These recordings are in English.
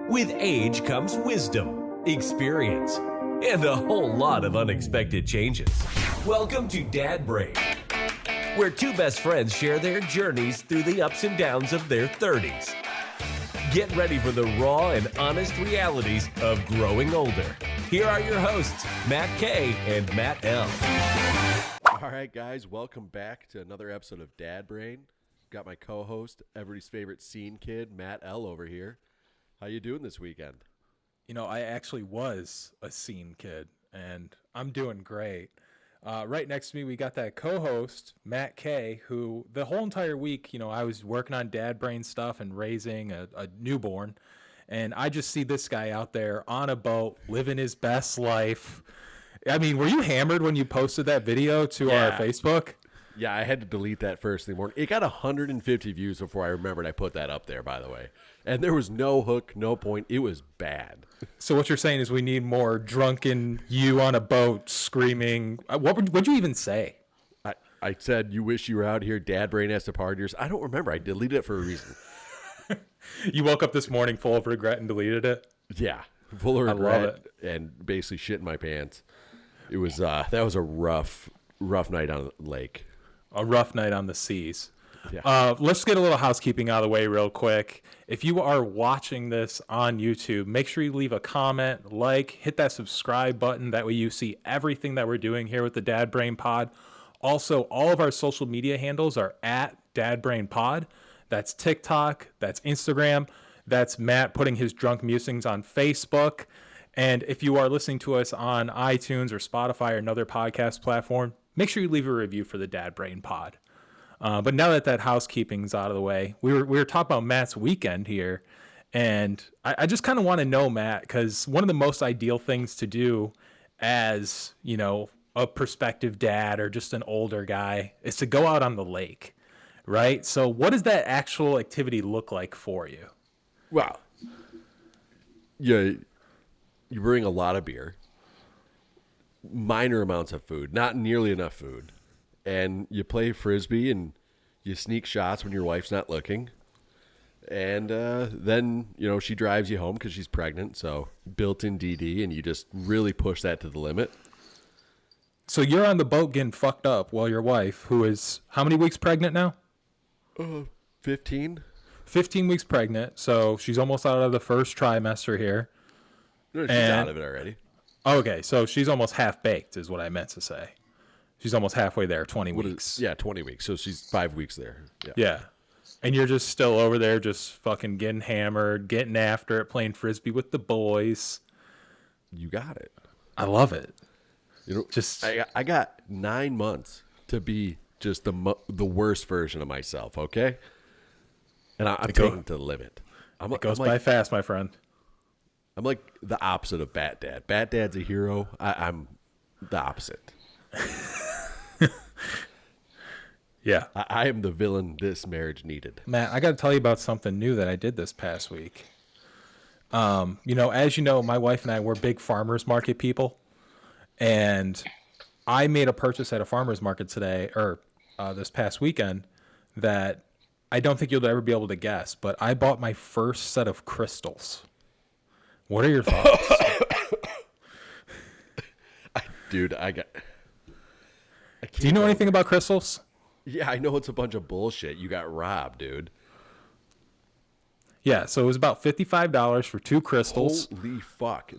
With age comes wisdom, experience, and a whole lot of unexpected changes. Welcome to Dad Brain, where two best friends share their journeys through the ups and downs of their 30s. Get ready for the raw and honest realities of growing older. Here are your hosts, Matt K. and Matt L. All right, guys, welcome back to another episode of Dad Brain. Got my co-host, everybody's favorite scene kid, Matt L. over here. How you doing this weekend? You know, I actually was a scene kid, and I'm doing great. Right next to me, we got that co-host, Matt K., who the whole entire week, you know, I was working on dad brain stuff and raising a newborn, and I just see this guy out there on a boat, living his best life. I mean, were you hammered when you posted that video to our Facebook? Yeah, I had to delete that first thing morning. It got 150 views before I remembered I put that up there, by the way. And there was no hook, no point. It was bad. So what you're saying is we need more drunken you on a boat screaming. What'd you even say? I said, you wish you were out here. Dad Brain has to pardon yours. I don't remember. I deleted it for a reason. You woke up this morning full of regret and deleted it? Yeah, full of regret. I love it. And basically shit in my pants. It was that was a rough night on the lake. A rough night on the seas. Yeah. Let's get a little housekeeping out of the way real quick. If you are watching this on YouTube, make sure you leave a comment, hit that subscribe button. That way you see everything that we're doing here with the Dad Brain Pod. Also, all of our social media handles are at Dad Brain Pod. That's TikTok, that's Instagram, that's Matt putting his drunk musings on Facebook. And if you are listening to us on iTunes or Spotify or another podcast platform, make sure you leave a review for the Dad Brain Pod. But now that housekeeping's out of the way, we were talking about Matt's weekend here, and I just kind of want to know, Matt, because one of the most ideal things to do as, you know, a prospective dad or just an older guy is to go out on the lake, right? So what does that actual activity look like for you? Well, you bring a lot of beer, minor amounts of food, not nearly enough food. And you play Frisbee and you sneak shots when your wife's not looking. And then, you know, she drives you home because she's pregnant. So built-in DD, and you just really push that to the limit. So you're on the boat getting fucked up while your wife, who is how many weeks pregnant now? 15. 15 weeks pregnant. So she's almost out of the first trimester here. No, she's out of it already. Okay, so she's almost half-baked is what I meant to say. She's almost halfway there, 20 weeks. 20 weeks. So she's 5 weeks there. Yeah. And you're just still over there just fucking getting hammered, getting after it, playing Frisbee with the boys. You got it. I love it. You know, just I got 9 months to be just the worst version of myself, okay? And I'm taking it to the limit. It goes by fast, my friend. I'm like the opposite of Bat Dad. Bat Dad's a hero. I'm the opposite. Yeah. I am the villain this marriage needed. Matt, I got to tell you about something new that I did this past week. You know, as you know, my wife and I, we're big farmers market people. And I made a purchase at a farmers market today, or this past weekend, that I don't think you'll ever be able to guess. But I bought my first set of crystals. What are your thoughts? Dude, Do you know anything about crystals? Yeah, I know it's a bunch of bullshit. You got robbed, dude. Yeah, so it was about $55 for 2 crystals. Holy fuck.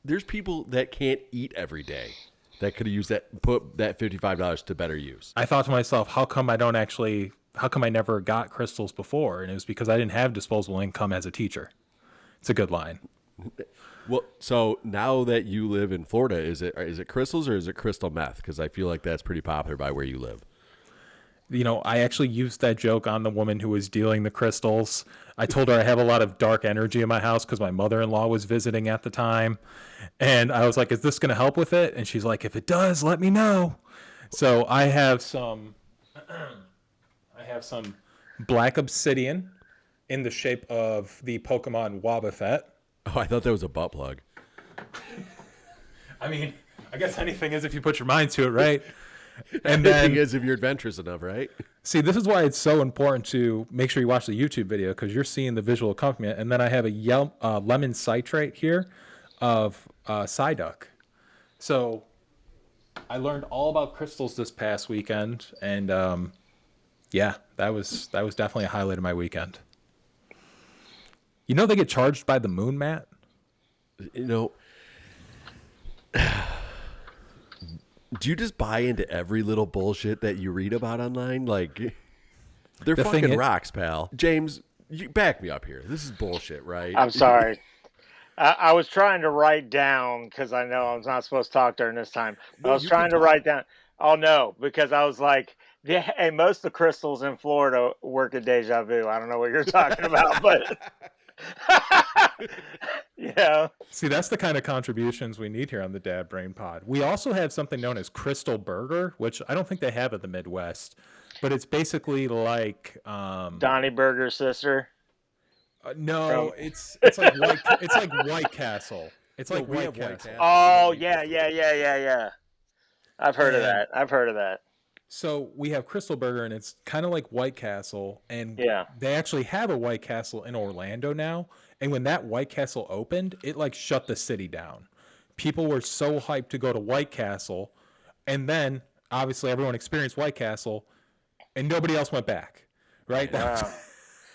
There's people that can't eat every day that could have used put that $55 to better use. I thought to myself, how come I never got crystals before? And it was because I didn't have disposable income as a teacher. It's a good line. Well, so now that you live in Florida, is it crystals or is it crystal meth? Because I feel like that's pretty popular by where you live. You know, I actually used that joke on the woman who was dealing the crystals. I told her I have a lot of dark energy in my house because my mother-in-law was visiting at the time. And I was like, is this going to help with it? And she's like, if it does, let me know. So I have some black obsidian in the shape of the Pokemon Wobbuffet. Oh, I thought that was a butt plug. I mean, I guess anything is if you put your mind to it, right? And The thing then, is, if you're adventurous enough, right? see, this is why it's so important to make sure you watch the YouTube video because you're seeing the visual accompaniment. And then I have a lemon citrate here of Psyduck. So I learned all about crystals this past weekend, and yeah, that was definitely a highlight of my weekend. You know they get charged by the moon, Matt? You know, do you just buy into every little bullshit that you read about online? Like, they're The thing fucking is- rocks, pal. James, you back me up here. This is bullshit, right? I'm sorry. I was trying to write down because I know I'm not supposed to talk during this time. No, I was you trying can to write talk. down. Oh no, because I was like, yeah, hey, most of the crystals in Florida work at Deja Vu. I don't know what you're talking about, but yeah. See, that's the kind of contributions we need here on the Dad Brain Pod. We also have something known as Crystal Burger, which I don't think they have in the Midwest, but it's basically like Donnie Burger's sister. no, From- it's like White Castle. It's No, like we White have White Castle. Castle. Oh yeah. I've heard of And- that. So we have Crystal Burger, and it's kind of like White Castle, and Yeah. they actually have a White Castle in Orlando now. And when that White Castle opened, it like shut the city down. People were so hyped to go to White Castle, and then obviously everyone experienced White Castle, and nobody else went back. Right? Wow.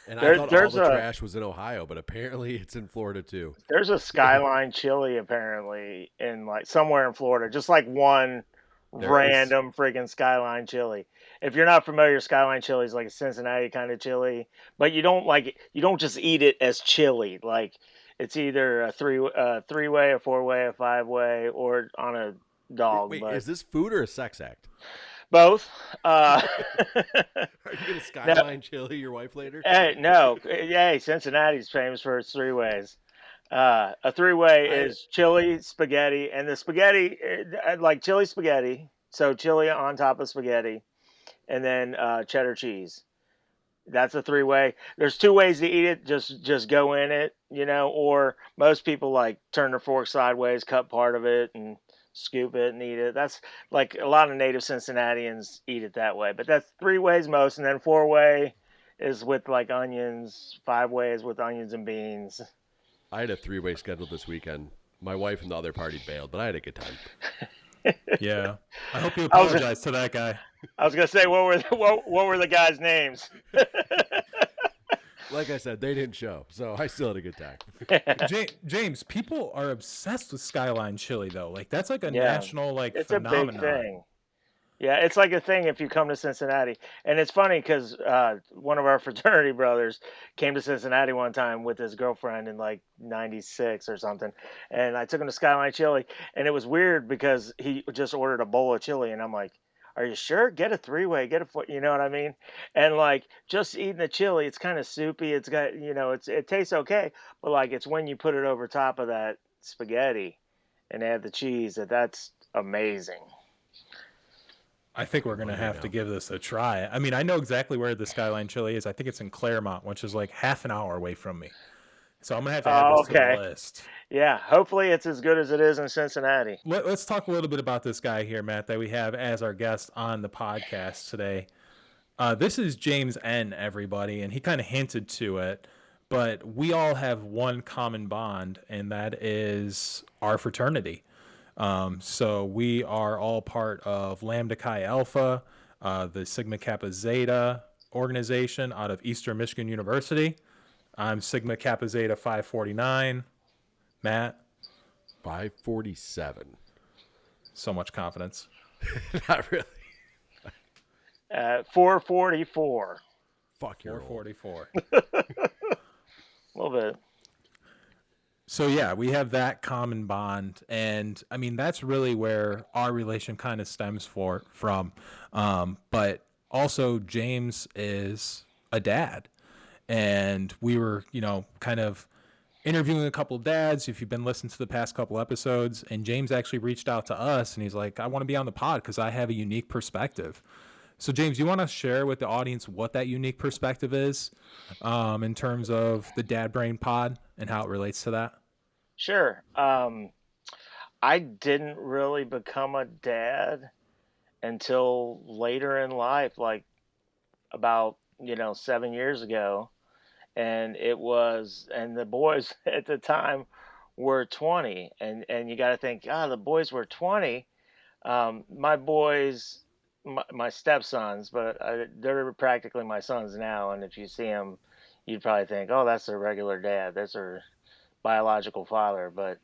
And There- I thought all there's the a- trash was in Ohio, but apparently it's in Florida too. There's a Skyline Chili apparently in like somewhere in Florida, just like one There random freaking Skyline Chili. If you're not familiar, Skyline Chili is like a Cincinnati kind of chili, but you don't just eat it as chili. Like it's either a three-way, a four-way, a five-way, or on a dog. Wait, but is this food or a sex act? both. Are you gonna Skyline chili your wife later? Hey, no. Hey, Cincinnati's famous for its three ways. A three-way is chili, spaghetti, and the spaghetti, like chili spaghetti. So chili on top of spaghetti, and then cheddar cheese. That's a three-way. There's two ways to eat it. Just go in it, or most people like turn their fork sideways, cut part of it, and scoop it and eat it. That's like a lot of native Cincinnatians eat it that way. But that's three ways most, and then four-way is with like onions. Five-way is with onions and beans. I had a three-way scheduled this weekend. My wife and the other party bailed, but I had a good time. Yeah. I hope you I was- apologize to that guy. I was gonna say what were the guys' names? Like I said, they didn't show, so I still had a good time. James, people are obsessed with Skyline Chili though. Like that's like a Yeah. national like It's phenomenon. a big thing. Yeah, it's like a thing if you come to Cincinnati. And it's funny because one of our fraternity brothers came to Cincinnati one time with his girlfriend in like 96 or something. And I took him to Skyline Chili. And it was weird because he just ordered a bowl of chili. And I'm like, are you sure? Get a three-way, get a foot, you know what I mean? And like just eating the chili, it's kind of soupy. It's got, it tastes okay. But like it's when you put it over top of that spaghetti and add the cheese that's amazing. I think we're gonna have to give this a try. I mean, I know exactly where the Skyline Chili is. I think it's in Claremont, which is like half an hour away from me. So I'm gonna have to add this to okay. the list. Yeah, hopefully it's as good as it is in Cincinnati. Let's talk a little bit about this guy here, Matt, that we have as our guest on the podcast today. This is James N, everybody, and he kind of hinted to it, but we all have one common bond, and that is our fraternity. So we are all part of Lambda Chi Alpha, the Sigma Kappa Zeta organization out of Eastern Michigan University. I'm Sigma Kappa Zeta 549. Matt, 547. so much confidence. Not really. 444. Fuck your 444. A little bit. So yeah, we have that common bond, and I mean that's really where our relation kind of stems from. But also James is a dad, and we were kind of interviewing a couple of dads. If you've been listening to the past couple episodes, and James actually reached out to us, and he's like, "I want to be on the pod because I have a unique perspective." So James, you want to share with the audience what that unique perspective is, in terms of the Dad Brain Pod and how it relates to that? Sure. I didn't really become a dad until later in life, like about 7 years ago, and the boys at the time were 20, and you got to think, the boys were 20. My boys, my stepsons, but they're practically my sons now, and if you see them, you'd probably think, oh, that's their regular dad, that's their biological father, but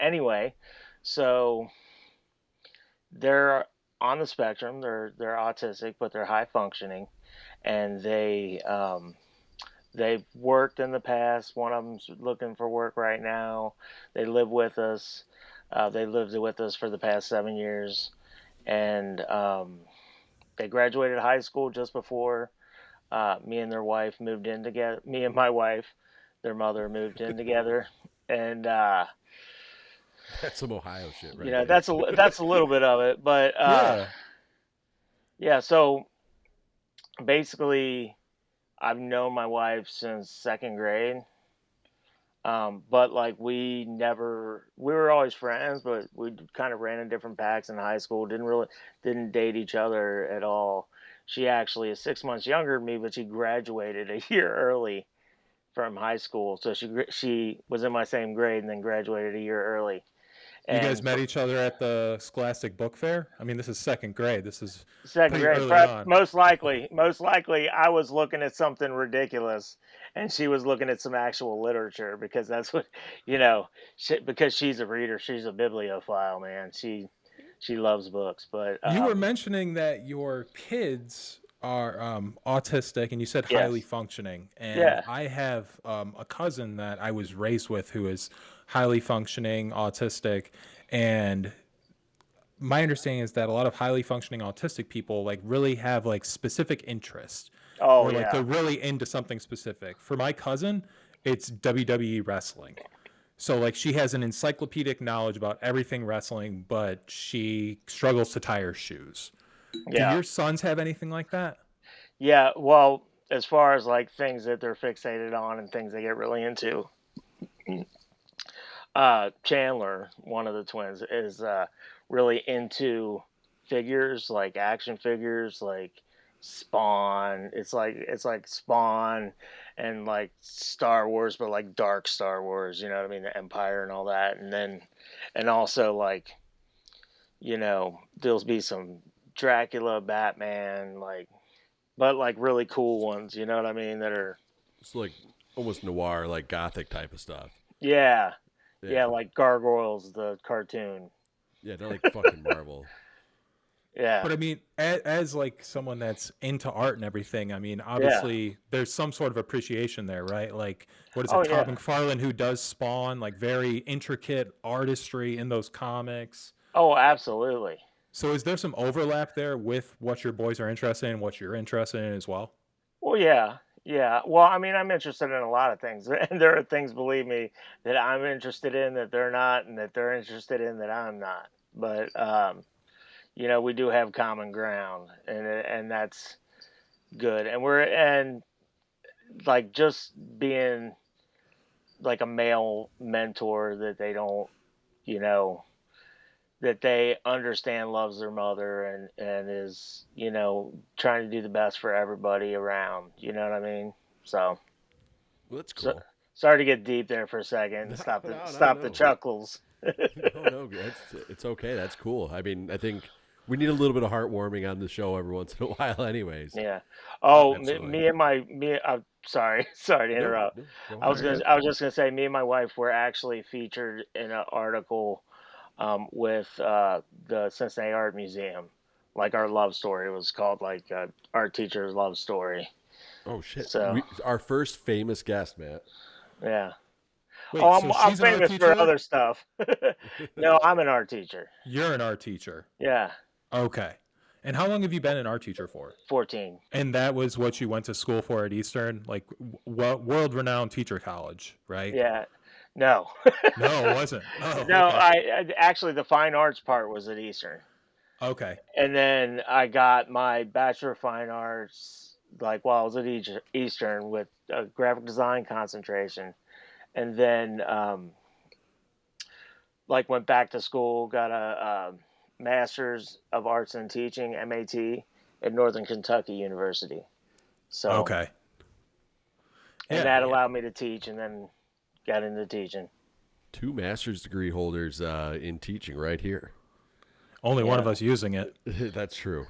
anyway, so they're on the spectrum. They're autistic, but they're high functioning, and they've worked in the past. One of them's looking for work right now. They live with us. They lived with us for the past 7 years, and they graduated high school just before me and their wife moved in together. Me and my wife, their mother, moved in together, and That's some Ohio shit, right there. that's a little bit of it, but Yeah. yeah. So basically, I've known my wife since second grade. But like we were always friends, but we kind of ran in different packs in high school. Didn't date each other at all. She actually is 6 months younger than me, but she graduated a year early from high school. So she was in my same grade and then graduated a year early. You guys And met each other at the Scholastic Book Fair? I mean, this is second grade. This is second pretty grade, early on. most likely, I was looking at something ridiculous, and she was looking at some actual literature because that's what, because she's a reader, she's a bibliophile, man. She loves books, but You were mentioning that your kids are autistic, and you said highly yes, functioning. And yeah, I have a cousin that I was raised with who is highly functioning autistic, and my understanding is that a lot of highly functioning autistic people like really have like specific interests, oh or like yeah, they're really into something specific. For my cousin, it's WWE wrestling. So like she has an encyclopedic knowledge about everything wrestling, but she struggles to tie her shoes. Do yeah, your sons have anything like that? yeah. Well, as far as like things that they're fixated on and things they get really into, Chandler, one of the twins, is really into figures, like action figures, like Spawn. It's like Spawn and like Star Wars, but like dark Star Wars. You know what I mean? The Empire and all that, and also like there'll be some Dracula, Batman, but like really cool ones. You know what I mean? That are It's like almost noir, like gothic type of stuff. yeah, yeah, Yeah. like Gargoyles, the cartoon. Yeah, not like fucking Marvel. Yeah, But I mean, as like someone that's into art and everything, I mean, yeah. obviously there's some sort of appreciation there, right? Like, what is Oh it, Todd yeah. McFarlane, who does Spawn, like very intricate artistry in those comics. Oh, absolutely. So is there some overlap there with what your boys are interested in, what you're interested in as well? Well, yeah, yeah. Well, I mean, I'm interested in a lot of things, and there are things, believe me, that I'm interested in that they're not, and that they're interested in that I'm not. But we do have common ground, and that's good. And like just being like a male mentor that they don't, you know, that they understand loves their mother and is trying to do the best for everybody around, you know what I mean? So, Well, that's so cool. sorry to get deep there for a second and No, stop the no, no, stop the no. chuckles. No, no, it's okay. That's cool. I mean, I think we need a little bit of heartwarming on the show every once in a while, anyways. Yeah. Oh, Absolutely. I'm sorry, sorry to No, interrupt. no, go No, on. you're good. I was just gonna say, me and my wife were actually featured in an article with the Cincinnati Art Museum. Like our love story was called like Art Teacher's Love Story. Oh shit. So Our first famous guest, Matt. yeah. Oh, Wait, so I'm she's an art famous for teacher? other stuff. No, I'm an art teacher. You're an art teacher. Yeah, Okay. And how long have you been an art teacher for? 14. And that was what you went to school for at Eastern, like world-renowned teacher college, right? Yeah. No. No, it wasn't. Oh, No, okay. I actually the fine arts part was at Eastern. Okay. And then I got my Bachelor of Fine Arts like while I was at Eastern with a graphic design concentration. And then like went back to school, got a Masters of Arts in Teaching (MAT) at Northern Kentucky University. So Okay. and that allowed me to teach, and then got into teaching. 2 master's degree holders in teaching right here. Only one of us using it. That's true.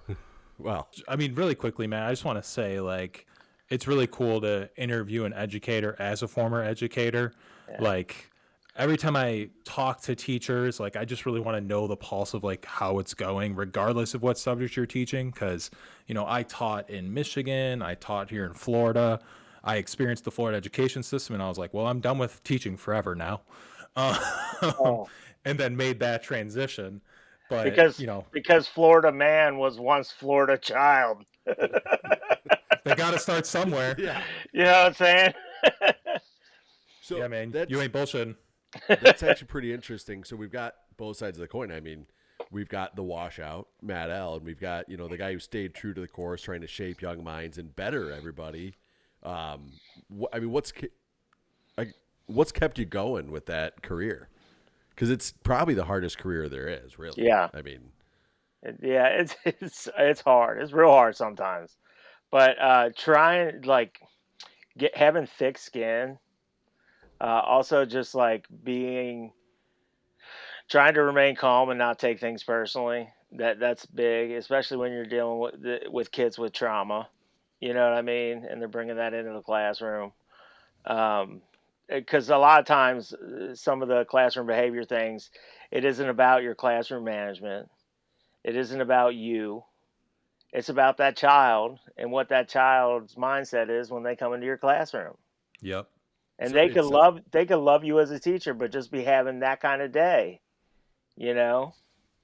Well, I mean, really quickly, man, I just want to say, like, it's really cool to interview an educator as a former educator. Yeah. Like, every time I talk to teachers, like, I just really want to know the pulse of, like, how it's going, regardless of what subject you're teaching. Because, you know, I taught in Michigan, I taught here in Florida. I experienced the Florida education system, and I was like, well, I'm done with teaching forever now. And then made that transition. But, because Florida man was once Florida child. They got to start somewhere. yeah. You know what I'm saying? So yeah, man, you ain't bullshitting. That's actually pretty interesting. So we've got both sides of the coin. I mean, we've got the washout, Matt L., and we've got, the guy who stayed true to the course, trying to shape young minds and better everybody. I mean, what's kept you going with that career? Because it's probably the hardest career there is, really. Yeah. I mean, it's hard. It's real hard sometimes. But trying having thick skin, also just like trying to remain calm and not take things personally. That's big, especially when you're dealing with kids with trauma. You know what I mean? And they're bringing that into the classroom. Because a lot of times, some of the classroom behavior things, it isn't about your classroom management. It isn't about you. It's about that child and what that child's mindset is when they come into your classroom. Yep. And So they could love you as a teacher, but just be having that kind of day, you know?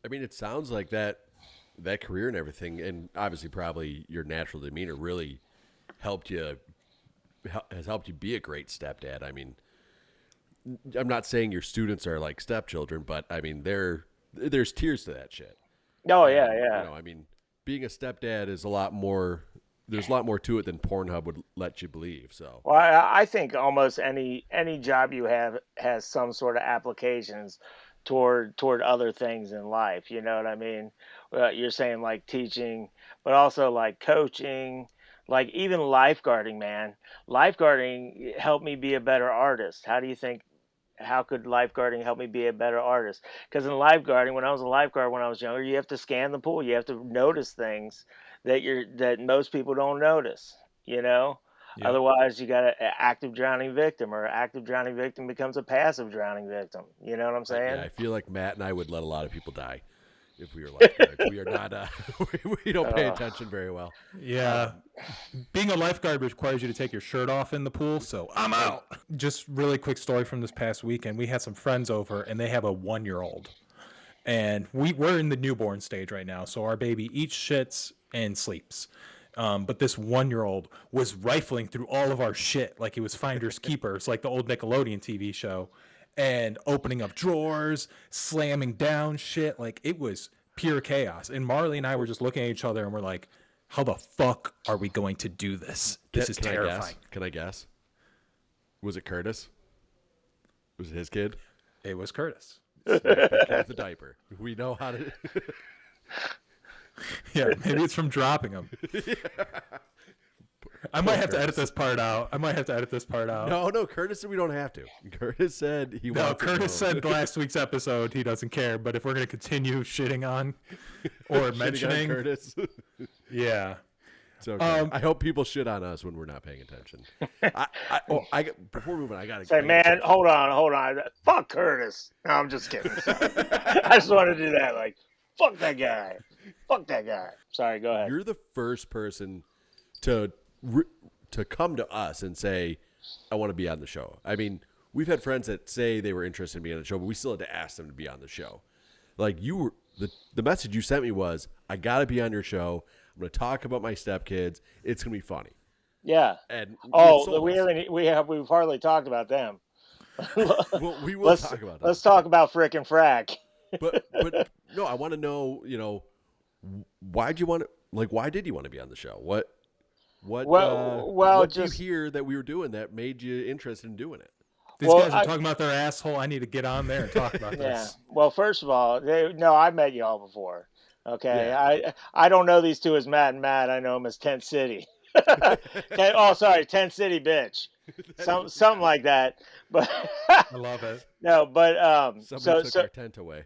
I mean, it sounds like that career and everything, and obviously probably your natural demeanor really has helped you be a great stepdad. I mean, I'm not saying your students are like stepchildren, but I mean, there's tiers to that shit. Oh, yeah. I mean, being a stepdad is a lot more. There's a lot more to it than Pornhub would let you believe. So, well, I think almost any job you have has some sort of applications toward other things in life. You know what I mean? You're saying like teaching, but also like coaching, like even lifeguarding, man. Lifeguarding helped me be a better artist. How could lifeguarding help me be a better artist? Because in lifeguarding, when I was a lifeguard when I was younger, you have to scan the pool. You have to notice things that most people don't notice, you know? Yep. Otherwise, you got an active drowning victim, or an active drowning victim becomes a passive drowning victim. You know what I'm saying? Yeah, I feel like Matt and I would let a lot of people die if we were lifeguards. We are not. We don't pay attention very well. Yeah. Being a lifeguard requires you to take your shirt off in the pool, so I'm out. Just really quick story from this past weekend. We had some friends over, and they have a 1-year-old. And we're in the newborn stage right now, so our baby eats, shits, and sleeps. But this 1-year-old was rifling through all of our shit like he was Finders Keepers, like the old Nickelodeon TV show, and opening up drawers, slamming down shit. Like, it was pure chaos. And Marley and I were just looking at each other, and we're like, how the fuck are we going to do this? This is terrifying. Can I guess? Was it Curtis? Was it his kid? It was Curtis. With the diaper. We know how to... Yeah, maybe it's from dropping him. I might have to edit this part out. No, Curtis said we don't have to. Curtis said he wants Curtis said last week's episode he doesn't care, but if we're going to continue shitting on or mentioning on Curtis. Yeah. It's okay. I hope people shit on us when we're not paying attention. Before we move on, I got to say, man, hold on. Fuck Curtis. No, I'm just kidding. I just want to do that. Like, fuck that guy. Sorry, go ahead. You're the first person to come to us and say, I want to be on the show. I mean, we've had friends that say they were interested in being on the show, but we still had to ask them to be on the show. Like, you were the message you sent me was, I got to be on your show. I'm going to talk about my stepkids. It's going to be funny. Yeah. And we've hardly talked about them. Well, we will talk about that. Let's talk about Frick and Frack. but no, I want to know, why did you want to be on the show? What did you hear that we were doing that made you interested in doing it? These guys are talking about their asshole. I need to get on there and talk about this. Well, first of all, no, I met y'all before. Okay, Yeah. I don't know these two as Matt and Matt. I know them as Tent City. Oh, sorry, Tent City, bitch. Something like that. But I love it. no, but Somebody took our tent away.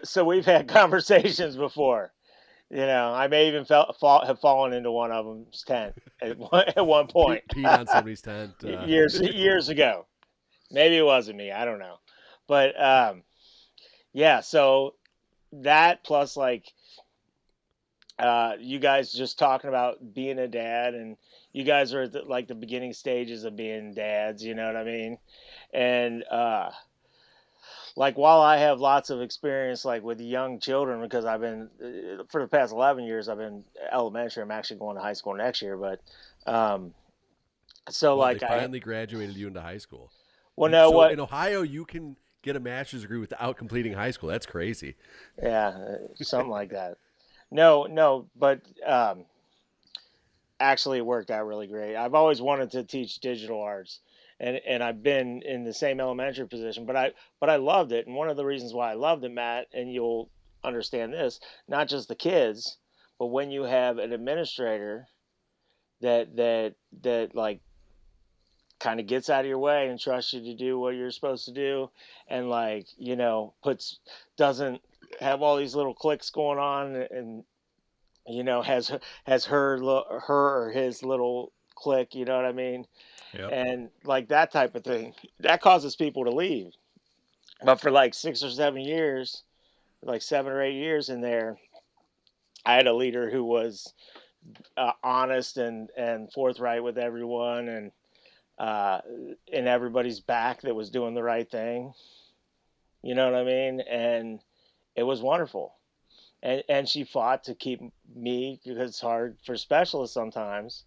so we've had conversations before. I may even have fallen into one of them's tent at one point Peed on somebody's tent. years ago. Maybe it wasn't me. I don't know. But yeah. So that plus like you guys just talking about being a dad, and you guys are at like the beginning stages of being dads. You know what I mean? And like while I have lots of experience like with young children because I've been for the past 11 years I've been elementary. I'm actually going to high school next year, but so Well, like they finally graduated you into high school. well no So what in Ohio, you can get a master's degree without completing high school. That's crazy. yeah something like that. No, but actually it worked out really great. I've always wanted to teach digital arts, and I've been in the same elementary position, but I loved it. And one of the reasons why I loved it, Matt, and you'll understand this, not just the kids, but when you have an administrator that like kind of gets out of your way and trusts you to do what you're supposed to do, and like puts doesn't have all these little clicks going on, and has her or his little click, you know what I mean? Yep. And like that type of thing, that causes people to leave. But for like 6 or 7 years, like 7 or 8 years in there, I had a leader who was honest and forthright with everyone, and in everybody's back that was doing the right thing. You know what I mean? And it was wonderful. And she fought to keep me, because it's hard for specialists sometimes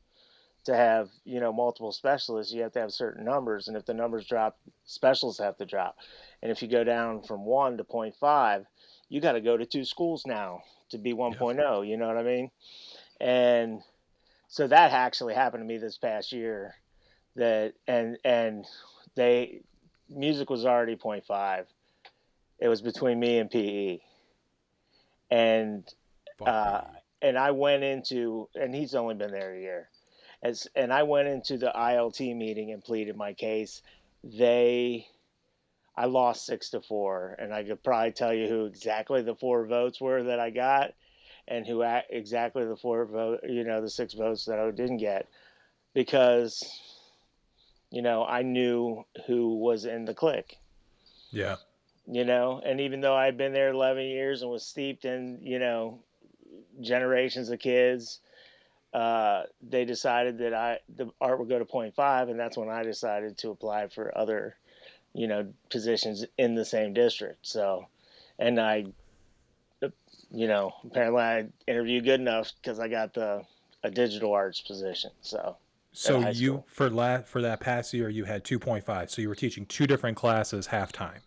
to have multiple specialists. You have to have certain numbers, and if the numbers drop, specialists have to drop. And if you go down from 1 to 0.5, you got to go to 2 schools now to be 1.0. You know what I mean? And so that actually happened to me this past year. That and they music was already 0.5. It was between me and PE, and Fuck uh, me. and I went into, and he's only been there a year, and I went into the ILT meeting and pleaded my case. I lost 6-4, and I could probably tell you who exactly the 4 votes were that I got, and who exactly the 6 votes that I didn't get, because I knew who was in the clique. Yeah. And even though I'd been there 11 years and was steeped in generations of kids, they decided that the art would go to 0.5, and that's when I decided to apply for other positions in the same district. So, and I apparently I interviewed good enough because I got a digital arts position. So So high you school. for that past year you had 2.5. So you were teaching 2 different classes half time.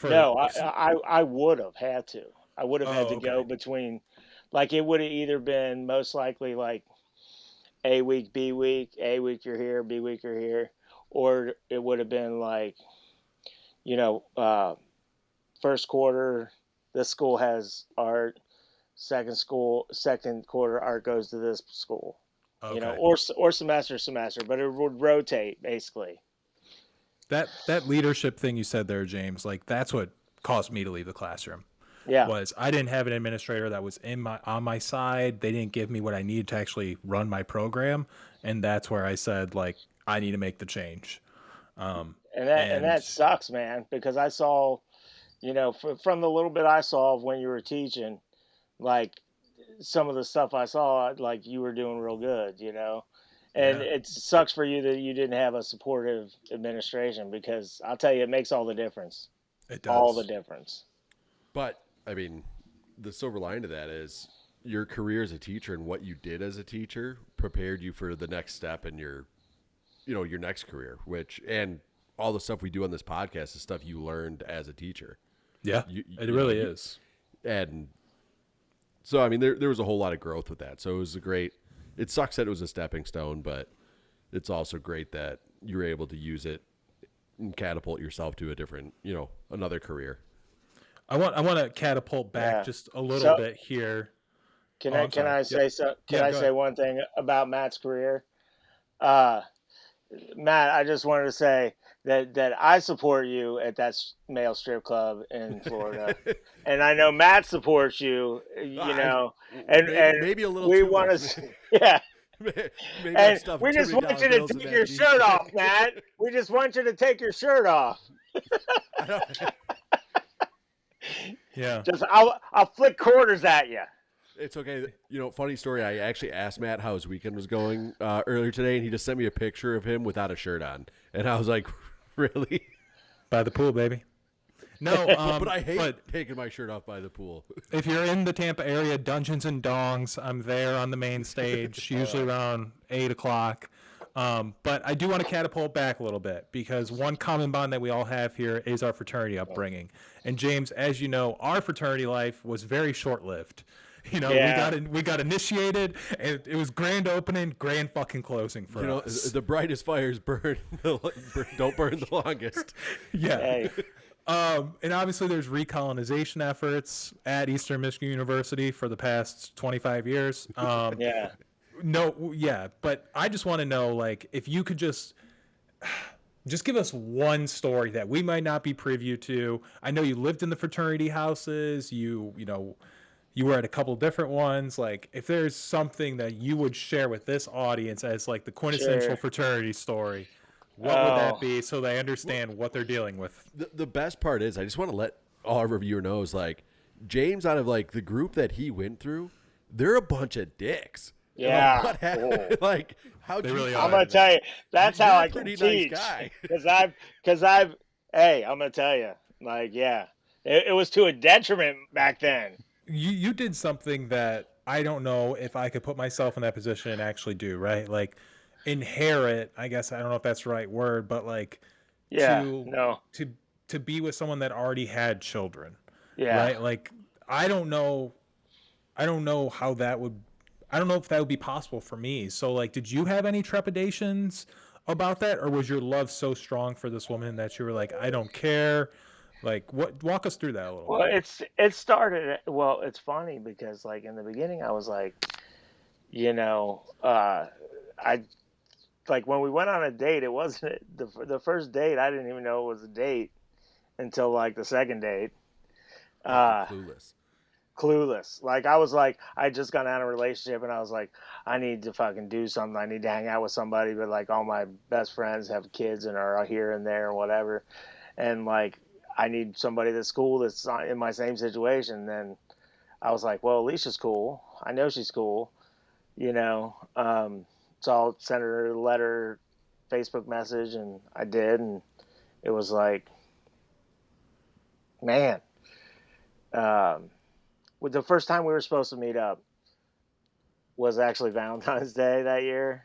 No, I would have had to. I would have had to okay. go between, like it would have either been most likely like A week, B week, A week you're here, B week you're here, or it would have been like, you know, uh, first quarter, this school has art, second quarter art goes to this school, Okay. or semester, but it would rotate basically. That leadership thing you said there, James, like that's what caused me to leave the classroom. Yeah. Was I didn't have an administrator that was on my side. They didn't give me what I needed to actually run my program, and that's where I said like I need to make the change. And that sucks, man, because I saw, from the little bit I saw of when you were teaching, like some of the stuff I saw, like you were doing real good, and Yeah, it sucks for you that you didn't have a supportive administration, because I'll tell you, it makes all the difference, it all the does. difference. But I mean, the silver line to that is your career as a teacher and what you did as a teacher prepared you for the next step in your next career, and all the stuff we do on this podcast is stuff you learned as a teacher. Yeah, it really is. And so, I mean, there was a whole lot of growth with that. So it was it sucks that it was a stepping stone, but it's also great that you were able to use it and catapult yourself to a different, another career. I want to catapult back Yeah. just a little So bit here. can Oh, I I'm sorry. Yep. can Yeah, I go say ahead. one thing about Matt's career? Uh, Matt, I just wanted to say that I support you at that male strip club in Florida, and I know Matt supports you. You I know, maybe and maybe a little we too want much. to, yeah. Maybe I'm And stuffing we too just many want dollar you to bills in take that your beef shirt off, stick. Matt. We just want you to take your shirt off. I don't, Yeah. Just I'll flick quarters at you. it's okay. Funny story. I actually asked Matt how his weekend was going earlier today, and he just sent me a picture of him without a shirt on, and I was like, "Really?" By the pool, baby. No, But I hate but taking my shirt off by the pool. if you're in the Tampa area, Dungeons and Dongs, I'm there on the main stage, usually around 8 o'clock. But I do want to catapult back a little bit because one common bond that we all have here is our fraternity upbringing. And James, as you know, our fraternity life was very short-lived. Yeah. We got initiated, and it was grand opening, grand fucking closing for us. The brightest fires don't burn the longest. Yeah. Hey. And obviously, there's recolonization efforts at Eastern Michigan University for the past 25 years. Yeah. No, yeah, but I just want to know, like, if you could just give us one story that we might not be privy to. I know you lived in the fraternity houses. You were at a couple different ones. Like, if there's something that you would share with this audience as like the quintessential Sure. fraternity story, what would that Oh. be so they understand what they're dealing with? The best part is, I just want to let all of our viewer knows, like, James, out of like the group that he went through, they're a bunch of dicks. And, Yeah. like, what happened? Like, how They really I'm are. gonna tell you, that's You're how a I can pretty nice teach. guy. Hey, I'm gonna tell you, like, yeah, it was to a detriment back then. You did something that I don't know if I could put myself in that position and actually do, right? Like inherit, I guess I don't know if that's the right word, but like Yeah, to no, to to be with someone that already had children, yeah. right? Like I don't know how that would I don't know if that would be possible for me. So like did you have any trepidations about that, or was your love so strong for this woman that you were like, I don't care? Like what walk us through that a little Well, bit. it started. Well, it's funny because like in the beginning, I was like, you know, I like when we went on a date, it wasn't the first date. I didn't even know it was a date until like the second date. Fucking Uh, clueless. Clueless. Like I was like, I just got out of a relationship and I was like, I need to fucking do something. I need to hang out with somebody, but like all my best friends have kids and are here and there and whatever. And like I need somebody that's cool that's not in my same situation. Then I was like, well, Alicia's cool. I know she's cool, you know. So I'll send her a letter, Facebook message, and I did, and it was like, man. Um, with the first time we were supposed to meet up was actually Valentine's Day that year,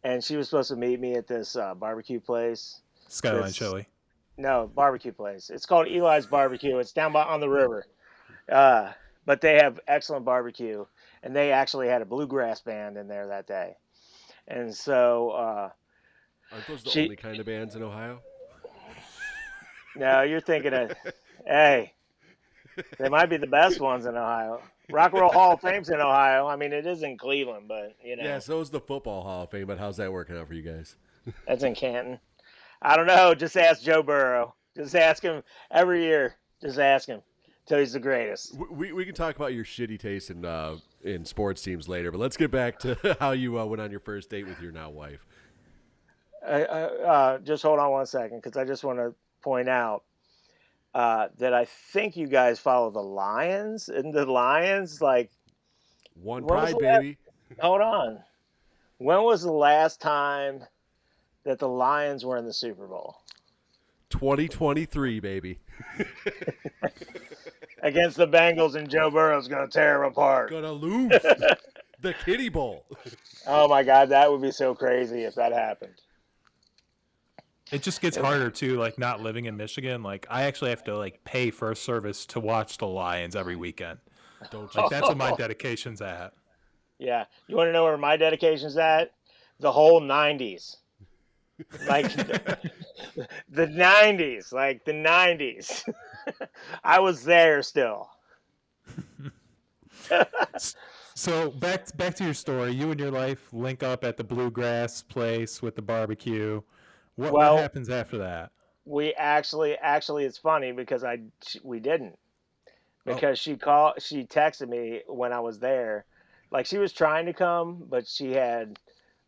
and she was supposed to meet me at this barbecue place. Skyline That's Chili. no barbecue place. It's called Eli's Barbecue. It's down by on the river, uh, but they have excellent barbecue, and they actually had a bluegrass band in there that day. And so Aren't those the she, only kind of bands in Ohio? no, you're thinking of, hey, they might be the best ones in Ohio. Rock and Roll Hall of Fame's in Ohio. I mean, it is in Cleveland, but you know, Yeah, so is the Football Hall of Fame, but how's that working out for you guys? that's in Canton. I don't know. Just ask Joe Burrow. Just ask him every year. Just ask him till he's the greatest. We can talk about your shitty taste in sports teams later, but let's get back to how you went on your first date with your now wife. Just hold on one second, because I just want to point out that I think you guys follow the Lions, and the Lions like One when was pride, the last, baby. hold on. When was the last time that the Lions were in the Super Bowl 2023, baby. against the Bengals? And Joe Burrow's gonna tear them apart. Gonna lose the Kitty Bowl. Oh my God, that would be so crazy if that happened. It just gets harder too, like not living in Michigan. Like I actually have to like pay for a service to watch the Lions every weekend. Don't Like you? that's what my dedication's at. Yeah, you want to know where my dedication's at? The whole '90s. like the 90s, like the 90s. I was there still. So back to your story. You and your life link up at the bluegrass place with the barbecue. What Well, happens after that? we actually it's funny because we didn't, Oh, because she texted me when I was there, like she was trying to come, but she had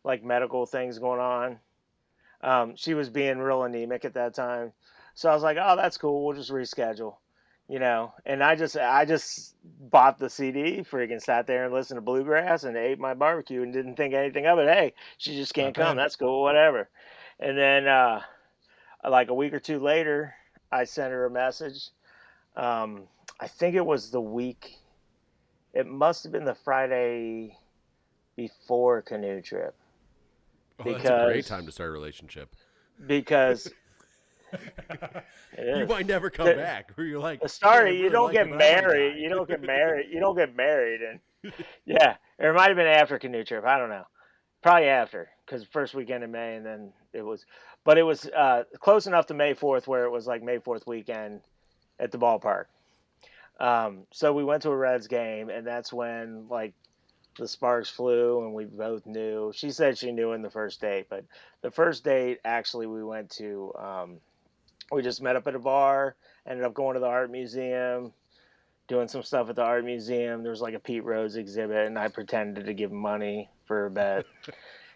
like medical things going on. She was being real anemic at that time, so I was like, oh, that's cool, we'll just reschedule, and I just bought the CD, freaking sat there and listened to bluegrass and ate my barbecue and didn't think anything of it. Hey, she just not can't come, bad. that's cool, whatever. And then like a week or two later, I sent her a message. um, I think it was the week, it must have been the Friday before canoe trip, Oh, that's a great because time to start a relationship. because it You is. might never come The, back. Where you're like, the man, I story, you really don't like her, get but I might married. die. You don't get married, and yeah, it might have been after canoe trip. I don't know. Probably after, because first weekend in May, and then but it was close enough to May 4th where it was like May 4th weekend at the ballpark. So we went to a Reds game, and that's when like the sparks flew, and we both knew. She said she knew in the first date, but the first date actually we went to. We just met up at a bar. Ended up going to the art museum, doing some stuff at the art museum. There was like a Pete Rose exhibit, and I pretended to give money for a bet.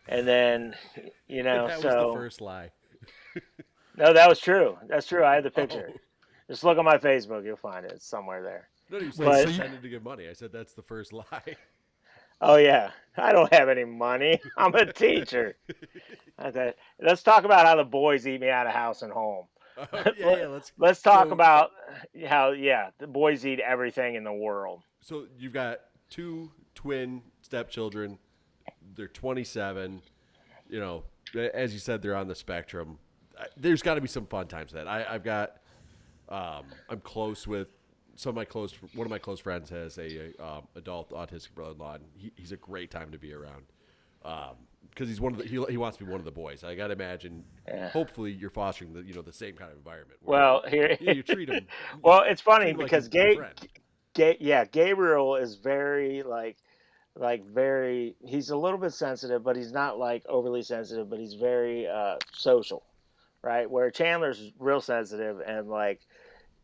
And then, That was the so first lie. no, that was true. That's true. I had the Oh, picture. Just look on my Facebook, you'll find it. It's somewhere there. no, you said Wait, you so But you pretended to give money. I said that's the first lie. oh yeah, I don't have any money. I'm a teacher. Okay. Let's talk about how the boys eat me out of house and home. Yeah. Let's talk So, about how, yeah, the boys eat everything in the world. so you've got two twin stepchildren. They're 27. You know, as you said, they're on the spectrum. There's got to be some fun times that I've got. I'm close with one of my close friends has a adult autistic brother-in-law, and he's a great time to be around. Because he's one of the he wants to be one of the boys. I got to imagine. Yeah. Hopefully, you're fostering the same kind of environment where Well, here, you treat him. well, it's funny Treat him like because your friend. Yeah, Gabriel is very very. He's a little bit sensitive, but he's not like overly sensitive. But he's very social, right? Where Chandler's real sensitive and like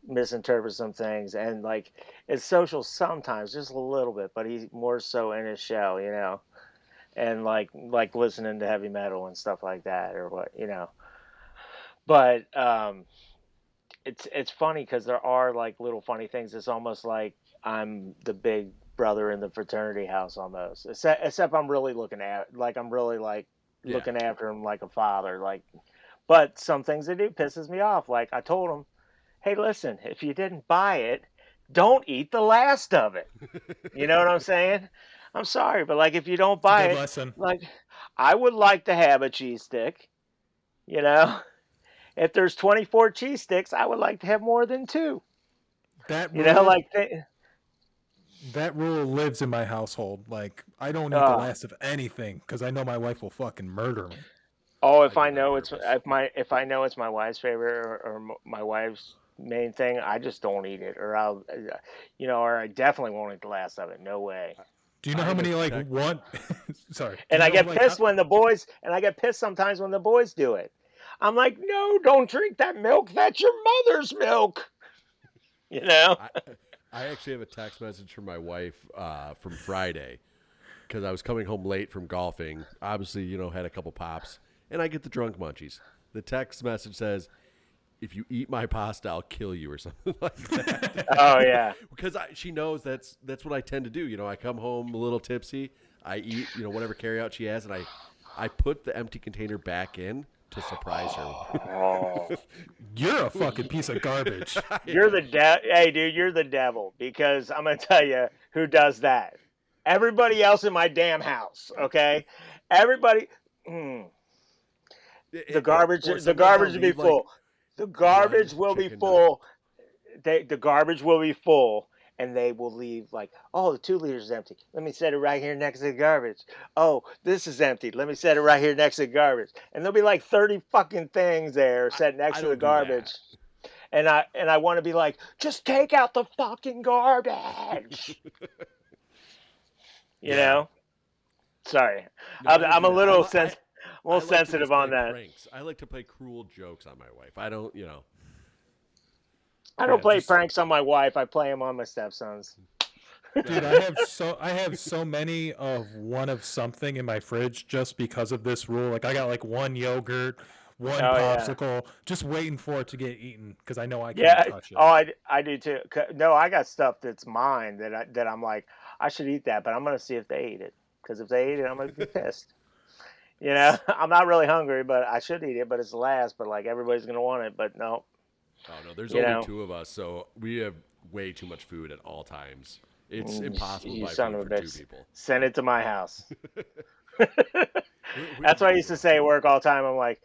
misinterprets some things, and like is social sometimes, just a little bit, but he's more so in his shell, and like listening to heavy metal and stuff like that, or what. But it's funny because there are like little funny things. It's almost like I'm the big brother in the fraternity house almost. Except I'm really like Yeah. looking after him like a father. Like, but some things they do pisses me off. Like I told him, hey, listen, if you didn't buy it, don't eat the last of it. You know what I'm saying? I'm sorry, but like if you don't it's a buy good it, lesson. like I would like to have a cheese stick, you know? If there's 24 cheese sticks, I would like to have more than two. That You know, rule like they, that rule lives in my household. Like I don't eat the uh, last of anything because I know my wife will fucking murder me. oh, I do it on purpose. if I know it's my wife's favorite, or my wife's main thing, I just don't eat it, or or I definitely won't eat the last of it. No way. Do you know I how have a many like tech. one? Sorry. Do And you I know get like how... pissed and I get pissed sometimes when the boys do it. I'm like, no, don't drink that milk. That's your mother's milk. You know? I, I actually have a text message from my wife from Friday because I was coming home late from golfing. Obviously, had a couple pops, and I get the drunk munchies. The text message says, "If you eat my pasta, I'll kill you," or something like that. Oh yeah. Because she knows that's what I tend to do. I come home a little tipsy. I eat, whatever carryout she has, and I put the empty container back in to surprise her. Oh. You're a fucking piece of garbage. You're the Hey, dude, you're the devil, because I'm gonna tell you who does that. Everybody else in my damn house. Okay, everybody. The garbage. Or The sometimes I'll garbage will be leave like full. The garbage one will be chicken nugget. full. The garbage will be full, and they will leave like, oh, the 2 liters is empty. Let me set it right here next to the garbage. Oh, this is empty. Let me set it right here next to the garbage. And there'll be like 30 fucking things there set next I to the don't do that. garbage. And I want to be like, just take out the fucking garbage. You Yeah. know? Sorry. No, I don't I'm do a that. little I like to sensitive just on play that. pranks. I like to play cruel jokes on my wife. I don't, I don't Yeah, play just pranks on my wife. I play them on my stepsons. dude, I have so many of one of something in my fridge just because of this rule. Like I got like one yogurt, one Oh yeah. popsicle, just waiting for it to get eaten because I know I can't Yeah. touch it. Oh, I do too. No, I got stuff that's mine that I'm like, I should eat that, but I'm gonna see if they eat it. Because if they eat it, I'm gonna be pissed. You know, I'm not really hungry, but I should eat it. But it's the last. But like everybody's gonna want it. But no, Oh no, there's you only know, two of us, so we have way too much food at all times. It's impossible to you buy son food of a for two bitch, people. send it to my house. We That's can what I get used you to one. say at work all the time. I'm like,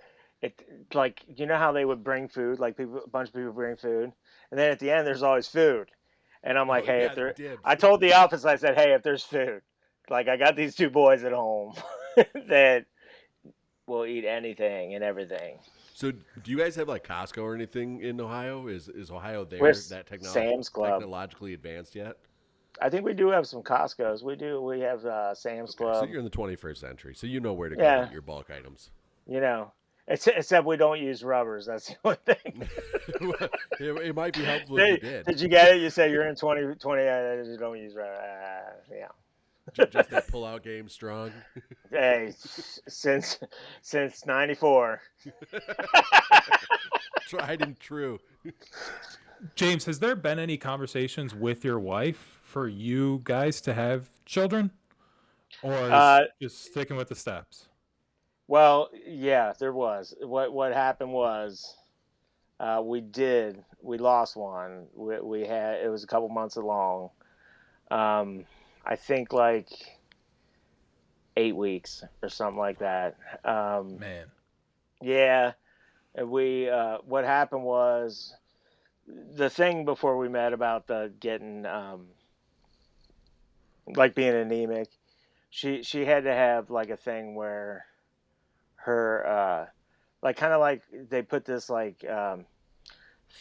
like you know how they would bring food, like a bunch of people bring food, and then at the end there's always food, and I'm like, Oh hey, yeah, dibs. I told the office, I said, hey, if there's food, like I got these two boys at home that will eat anything and everything. So do you guys have like Costco or anything in Ohio? Is Ohio We're there that Sam's Club. technologically advanced yet? I think we do have some Costco's. We do. We have Sam's Okay, so Club. you're in the 21st century, so you know where to go to Yeah, get your bulk items. you know. Except we don't use rubbers. That's the only thing. It might be helpful if you did. Did you get it? You said you're in 2020. You don't use rubbers. Yeah. Just that pull-out game strong. Hey, since '94. Tried and true. James, has there been any conversations with your wife for you guys to have children, or is just sticking with the steps? Well, yeah, there was. What happened was we lost one. We had it was a couple months along. I think like 8 weeks or something like that. Man, Yeah, and we what happened was the thing before we met about the getting like being anemic. She had to have like a thing where her like kind of like they put this like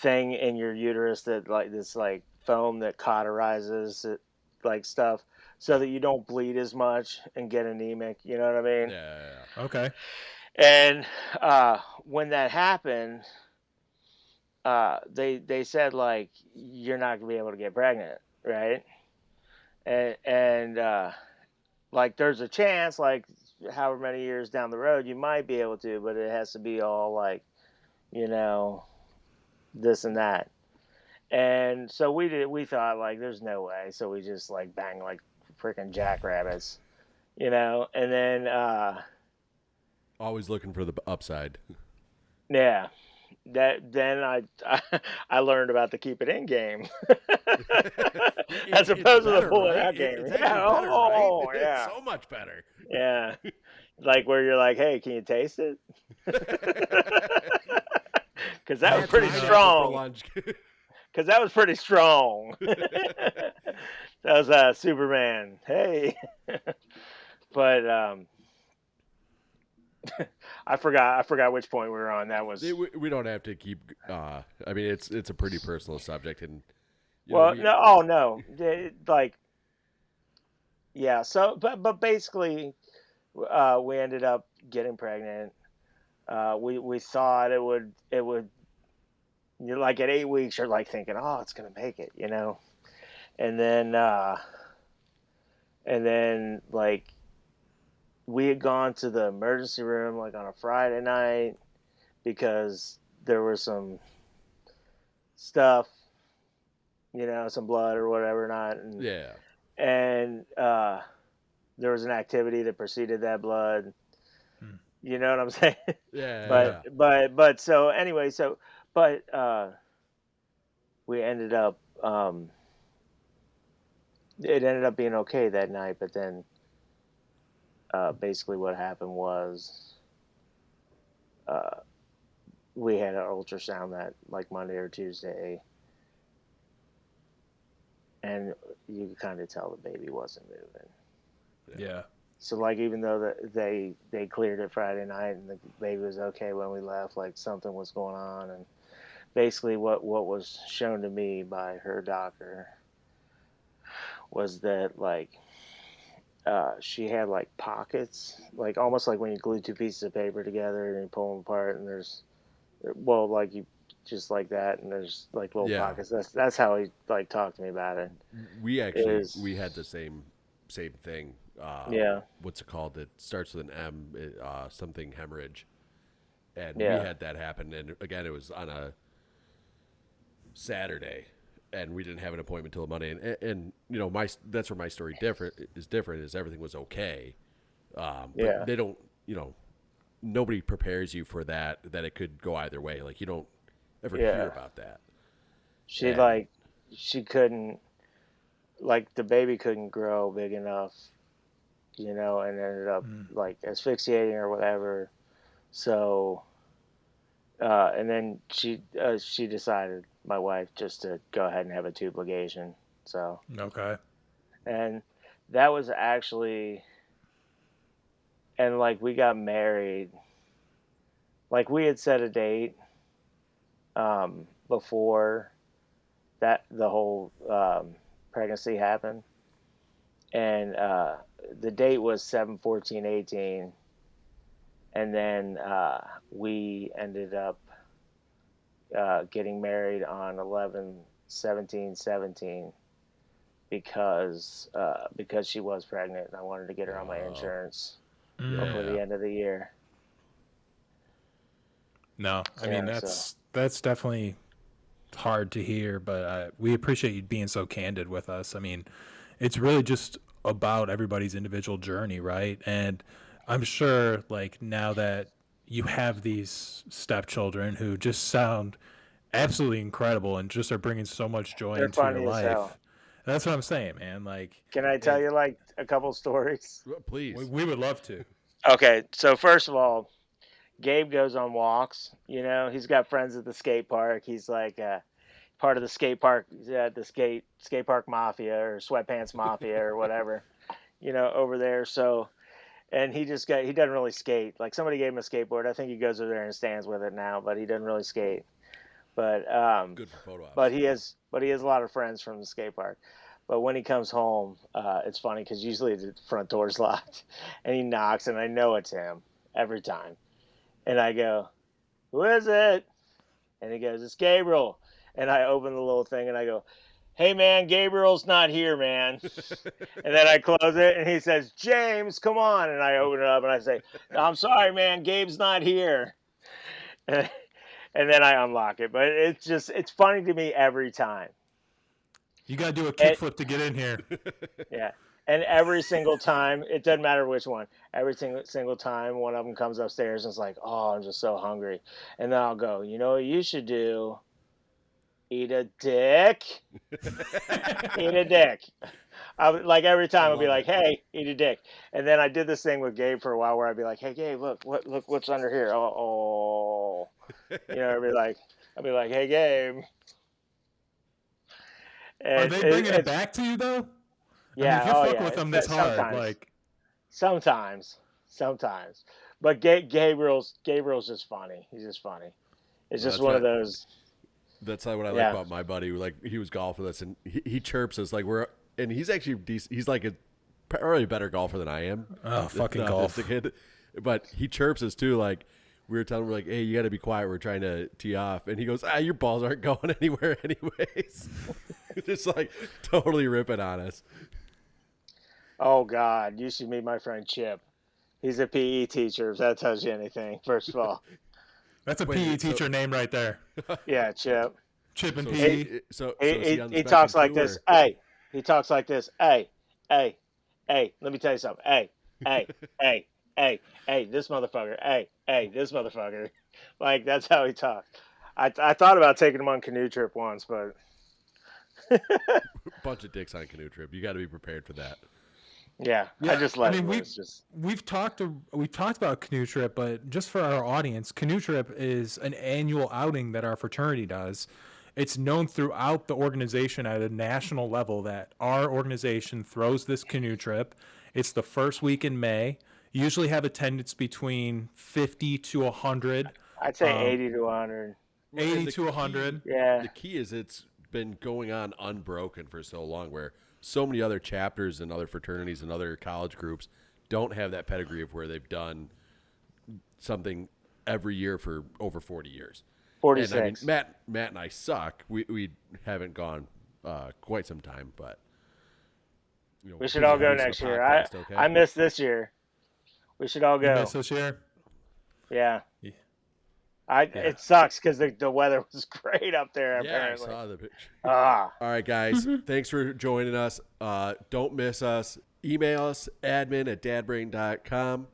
thing in your uterus that like this like foam that cauterizes it, like stuff so that you don't bleed as much and get anemic, you know what I mean? Yeah. okay. And when that happened, they said like you're not gonna be able to get pregnant, right? And like there's a chance like however many years down the road you might be able to, but it has to be all like, you know, this and that. And so we thought like there's no way, so we just like bang like freaking jackrabbits, you know. And then Always looking for the upside. yeah, that then I learned about the keep it in game as It's opposed to the better, pull it right? out game. It's Yeah, actually better, right? oh It's yeah, so much better. yeah. Like where you're like, hey, can you taste it? Because that was That's pretty my apple for strong. lunch. Because that was pretty strong. That was Superman. Hey, but I forgot which point we were on. That was We don't have to keep. I mean, it's a pretty personal subject, and well, we. no, oh no, like yeah. So, but basically, we ended up getting pregnant. We thought it would you're like at 8 weeks you're like thinking, oh, it's gonna make it, you know, and then like we had gone to the emergency room like on a Friday night because there was some stuff, you know, some blood or whatever not, Yeah. and there was an activity that preceded that blood. Hmm. You know what I'm saying? Yeah. But so anyway, but we ended up it ended up being okay that night, but then basically what happened was uh, we had an ultrasound that like Monday or Tuesday, and you could kind of tell the baby wasn't moving. Yeah. So like even though they cleared it Friday night and the baby was okay when we left, like something was going on. And basically what was shown to me by her doctor was that like she had like pockets, like almost like when you glue two pieces of paper together and you pull them apart, and there's like you just like that, and there's like little Yeah. pockets. That's how he like talked to me about it. We actually we had the same thing. Yeah. What's it called? It starts with an M. Something hemorrhage, and we Yeah. had that happen. And again, it was on a Saturday, and we didn't have an appointment till Monday. And you know, that's where my story is different. Is everything was okay, but Yeah. they don't. You know, nobody prepares you for that it could go either way. Like you don't ever Yeah. hear about that. She like she couldn't, like the baby couldn't grow big enough, and ended up like asphyxiating or whatever. So and then she decided, my wife, just to go ahead and have a tube ligation. So Okay. and that was actually, and like we got married, like we had set a date before that the whole pregnancy happened, and the date was 7/14/18, and then we ended up getting married on 11/17/17 because she was pregnant and I wanted to get her on my insurance before the end of the year. No, I mean Yeah, that's definitely hard to hear, but we appreciate you being so candid with us. I mean, it's really just about everybody's individual journey, right? And I'm sure, like, now that you have these stepchildren who just sound absolutely incredible and just are bringing so much joy they're into your funny as hell. life. That's what I'm saying, man. Like, Can I tell you like a couple stories? Please. we would love to. Okay, so first of all, Gabe goes on walks. He's got friends at the skate park. He's like part of the skate park, the skate park mafia or sweatpants mafia or whatever, over there. So, and he doesn't really skate. Like somebody gave him a skateboard. I think he goes over there and stands with it now, but he doesn't really skate. But Good for photo ops. but he has a lot of friends from the skate park. But when he comes home, it's funny because usually the front door's locked, and he knocks, and I know it's him every time. And I go, "Who is it?" And he goes, "It's Gabriel." And I open the little thing and I go, "Hey man, Gabriel's not here, man." And then I close it and he says, "James, come on." And I open it up and I say, "I'm sorry, man, Gabe's not here." And then I unlock it. But it's funny to me every time. You got to do a kickflip to get in here. Yeah. And every single time, it doesn't matter which one, every single time one of them comes upstairs and it's like, "Oh, I'm just so hungry." And then I'll go, "You know what you should do? Eat a dick." Eat a dick. Like every time I'll be like, "Hey, eat a dick." And then I did this thing with Gabe for a while where I'd be like, "Hey Gabe, look what's under here." Oh. I'd be like, "Hey Gabe." Are And they bringing it back to you though? Yeah. I mean, if you fuck with them this hard, like sometimes. But Gabriel's just funny. He's just funny. It's just one of those. That's like what I like about my buddy. Like he was golfing with us, and he chirps us like and he's actually decent. He's like probably a better golfer than I am. Oh, fucking golf! Kid. But he chirps us too. Like we were telling him, like, "Hey, you got to be quiet. We're trying to tee off." And he goes, "Your balls aren't going anywhere, anyways." Just like totally ripping on us. Oh God, you should meet my friend Chip. He's a PE teacher. If that tells you anything, first of all. That's a PE teacher name right there. Yeah, Chip. Chip and PE. He talks like this. Hey, he talks like this. Hey. Let me tell you something. Hey, this motherfucker. Hey, this motherfucker. Like that's how he talks. I thought about taking him on a canoe trip once, but bunch of dicks on a canoe trip. You got to be prepared for that. Yeah, I just let him. We've talked about canoe trip, but just for our audience, canoe trip is an annual outing that our fraternity does. it's known throughout the organization at a national level that our organization throws this canoe trip. It's the first week in May. Usually have attendance between 50 to 100. I'd say 80 to 100. 80 to 100. Yeah. The key is it's been going on unbroken for so long, where so many other chapters and other fraternities and other college groups don't have that pedigree of where they've done something every year for over 40 years. 46. And I mean, Matt and I suck. We haven't gone quite some time, but we should all go next year. I missed this year. We should all go. You missed this year? Yeah. It sucks because the weather was great up there. Apparently. I saw the picture. All right, guys. Thanks for joining us. Don't miss us. Email us, admin@dadbrain.com.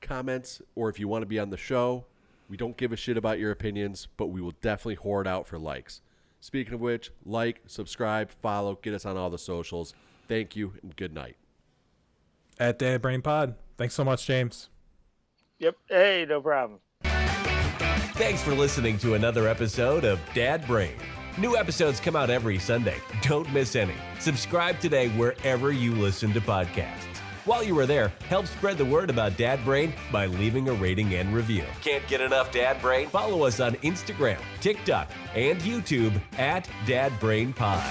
Comments, or if you want to be on the show. We don't give a shit about your opinions, but we will definitely hoard out for likes. Speaking of which, like, subscribe, follow, get us on all the socials. Thank you, and good night. At Dad Brain Pod. Thanks so much, James. Yep. Hey, no problem. Thanks for listening to another episode of Dad Brain. New episodes come out every Sunday. Don't miss any. Subscribe today wherever you listen to podcasts. While you are there, help spread the word about Dad Brain by leaving a rating and review. Can't get enough Dad Brain? Follow us on Instagram, TikTok, and YouTube at Dad Brain Pod.